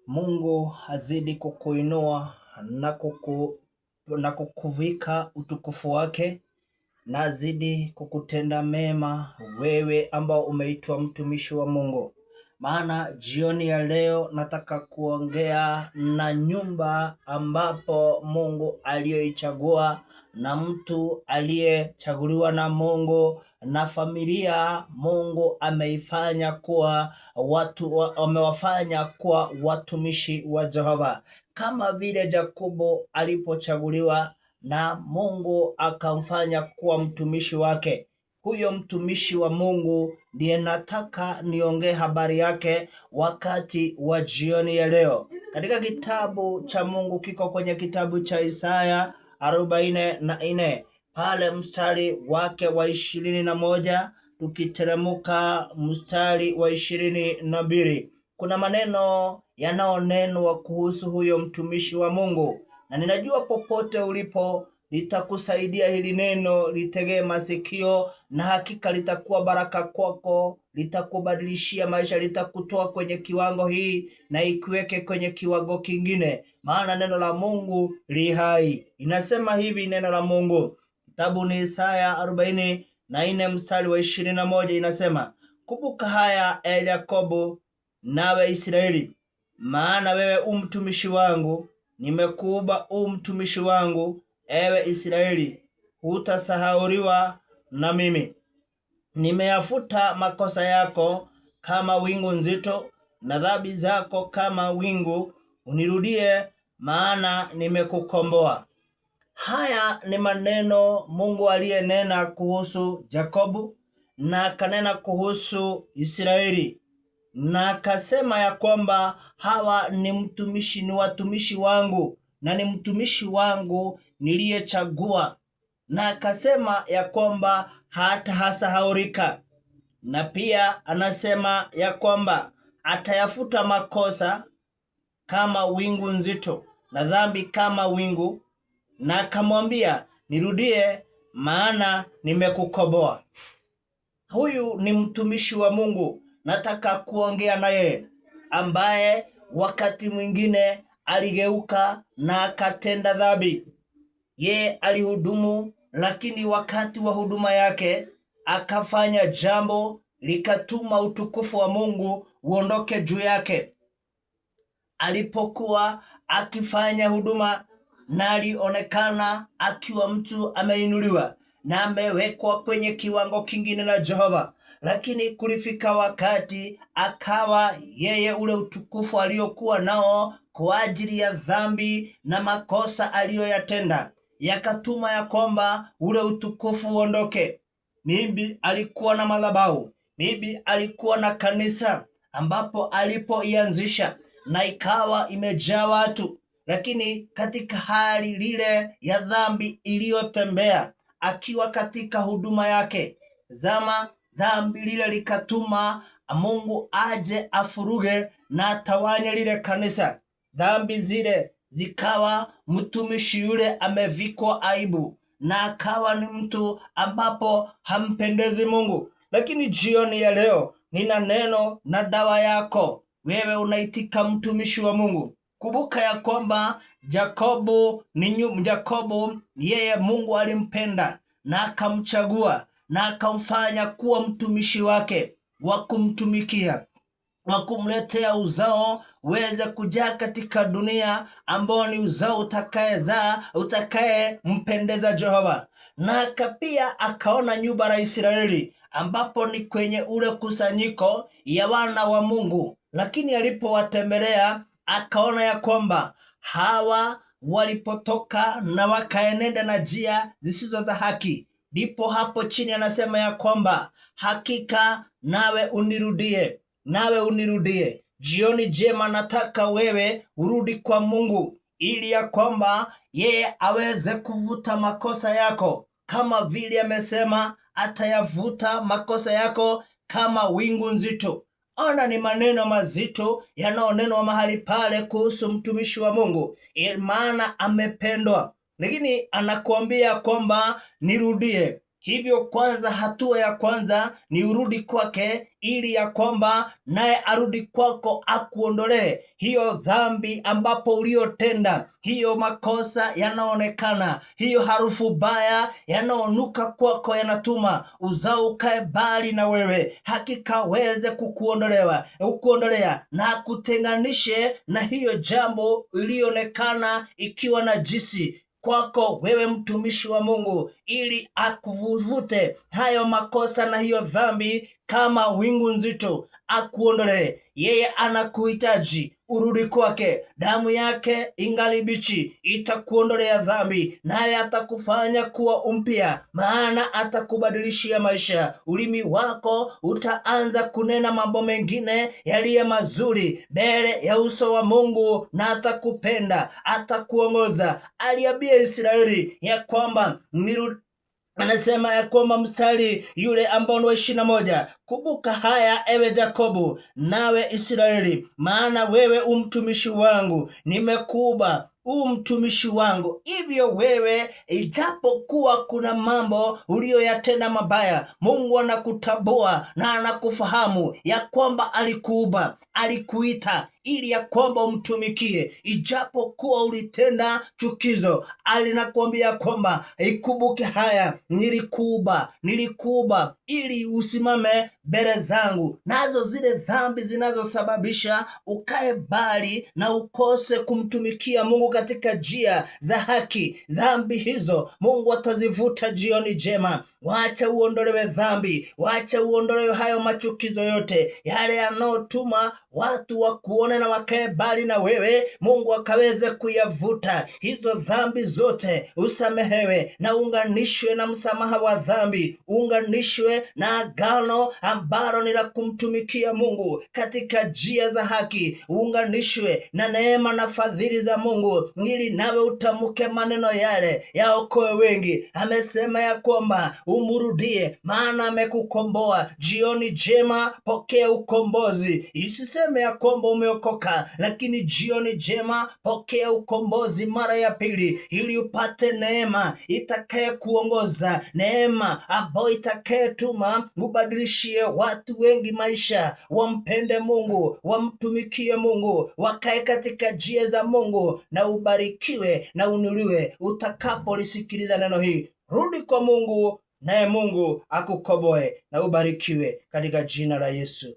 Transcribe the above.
Mungu azidi kukuinua na kukuvika utukufu wake, na azidi kukutenda mema wewe ambao umeitwa mtumishi wa Mungu. Maana jioni ya leo nataka kuongea na nyumba ambapo Mungu aliyoichagua, na mtu aliyechaguliwa na Mungu, na familia Mungu ameifanya kuwa amewafanya kuwa watumishi wa Jehova, kama vile Yakobo alipochaguliwa na Mungu akamfanya kuwa mtumishi wake. Huyo mtumishi wa Mungu ndiye nataka niongee habari yake wakati wa jioni ya leo. Katika kitabu cha Mungu kiko kwenye kitabu cha Isaya 44 pale mstari wake wa 21, tukiteremuka mstari wa 22, kuna maneno yanaonenwa kuhusu huyo mtumishi wa Mungu, na ninajua popote ulipo litakusaidia hili neno. Litegee masikio, na hakika litakuwa baraka kwako, litakubadilishia maisha, litakutoa kwenye kiwango hii na ikuweke kwenye kiwango kingine, maana neno la Mungu li hai. Inasema hivi neno la Mungu, kitabu ni Isaya 44 mstari wa 21, inasema, kumbuka haya Yakobo, nawe Israeli, maana wewe mtumishi wangu, nimekuumba mtumishi wangu. Ewe Israeli, hutasahauliwa na mimi. Nimeyafuta makosa yako kama wingu nzito, na dhambi zako kama wingu. Unirudie, maana nimekukomboa. Haya ni maneno Mungu aliyenena kuhusu Yakobo, na akanena kuhusu Israeli, na akasema ya kwamba hawa ni watumishi wangu, na ni mtumishi wangu niliyechagua, na akasema ya kwamba hatasahaulika. Na pia anasema ya kwamba atayafuta makosa kama wingu nzito na dhambi kama wingu, na akamwambia, nirudie, maana nimekukomboa. Huyu ni mtumishi wa Mungu nataka kuongea naye, ambaye wakati mwingine aligeuka na akatenda dhambi. Ye alihudumu, lakini wakati wa huduma yake akafanya jambo likatuma utukufu wa Mungu uondoke juu yake. Alipokuwa akifanya huduma, na alionekana akiwa mtu ameinuliwa na amewekwa kwenye kiwango kingine na Jehova, lakini kulifika wakati akawa yeye ule utukufu aliokuwa nao kwa ajili ya dhambi na makosa aliyoyatenda yakatuma ya kwamba ule utukufu uondoke. Mimi alikuwa na madhabahu, mimi alikuwa na kanisa ambapo alipoianzisha, na ikawa imejaa watu, lakini katika hali lile ya dhambi iliyotembea akiwa katika huduma yake, dhambi lile likatuma Mungu aje afuruge na atawanye lile kanisa. Dhambi zile zikawa mtumishi yule amevikwa aibu, na akawa ni mtu ambapo hampendezi Mungu. Lakini jioni ya leo nina neno na dawa yako wewe unaitika mtumishi wa Mungu. Kumbuka ya kwamba Yakobo yeye Mungu alimpenda na akamchagua na akamfanya kuwa mtumishi wake wa kumtumikia, wa kumletea uzao weze kujaa katika dunia, ambao ni uzao utakaye mpendeza Jehova. Na pia akaona nyumba la Israeli, ambapo ni kwenye ule kusanyiko ya wana wa Mungu, lakini alipowatembelea akaona ya kwamba hawa walipotoka na wakaenenda na njia zisizo za haki. Ndipo hapo chini anasema ya kwamba hakika nawe unirudie. Jioni jema nataka wewe urudi kwa Mungu, ili ya kwamba yeye aweze kuvuta makosa yako, kama vile amesema atayavuta makosa yako kama wingu nzito. Ona, ni maneno mazito yanaonenwa mahali pale kuhusu mtumishi wa Mungu, maana amependwa, lakini anakuambia kwamba nirudie. Hivyo kwanza, hatua ya kwanza ni urudi kwake, ili ya kwamba naye arudi kwako akuondolee hiyo dhambi ambapo uliotenda, hiyo makosa yanaonekana, hiyo harufu baya yanaonuka kwako yanatuma uzao ukae bali na wewe. Hakika weze kukuondolea na kutenganishe na hiyo jambo ilionekana ikiwa najisi kwako wewe mtumishi wa Mungu, ili akuvuvute hayo makosa na hiyo dhambi kama wingu nzito, akuondolee. Yeye anakuhitaji urudi kwake. Damu yake ingali bichi itakuondolea dhambi, naye atakufanya kuwa umpya, maana atakubadilishia maisha. Ulimi wako utaanza kunena mambo mengine yaliye mazuri mbele ya uso wa Mungu, na atakupenda, atakuongoza. Aliambia Israeli ya kwamba anasema ya kwamba mstari yule ambao ni wa 21, kumbuka haya ewe Yakobo, nawe Israeli, maana wewe umtumishi wangu, nimekuba mtumishi wangu. Hivyo wewe, ijapokuwa kuna mambo uliyoyatenda mabaya, Mungu anakutambua na anakufahamu ya kwamba alikuuba, alikuita ili ya kwamba umtumikie. Ijapokuwa ulitenda chukizo, alinakuambia kwamba ikumbuke haya, nilikuuba ili usimame mbele zangu. Nazo zile dhambi zinazosababisha ukae bali na ukose kumtumikia Mungu katika njia za haki, dhambi hizo Mungu atazivuta jioni jema. Wacha uondolewe dhambi, wacha uondolewe hayo machukizo yote, yale yanotuma watu wakuone na wakae bali na wewe. Mungu akaweze kuyavuta hizo dhambi zote, usamehewe na unganishwe na msamaha wa dhambi, unganishwe na agano ambalo ni la kumtumikia Mungu katika njia za haki, unganishwe na neema na fadhili za Mungu, ili nawe utamuke maneno yale yaokoe wengi. Amesema ya kwamba umurudie, maana amekukomboa. Jioni jema, pokea ukombozi. Isiseme ya kwamba umeokoka, lakini jioni jema, pokea ukombozi mara ya pili, ili upate neema itakaye kuongoza, neema ambayo itakayetuma ubadilishie watu wengi maisha, wampende Mungu, wamtumikie Mungu, wakae katika njia za Mungu, na ubarikiwe na unuliwe utakapolisikiliza neno hii. Rudi kwa Mungu, naye Mungu akukomboe na ubarikiwe katika jina la Yesu.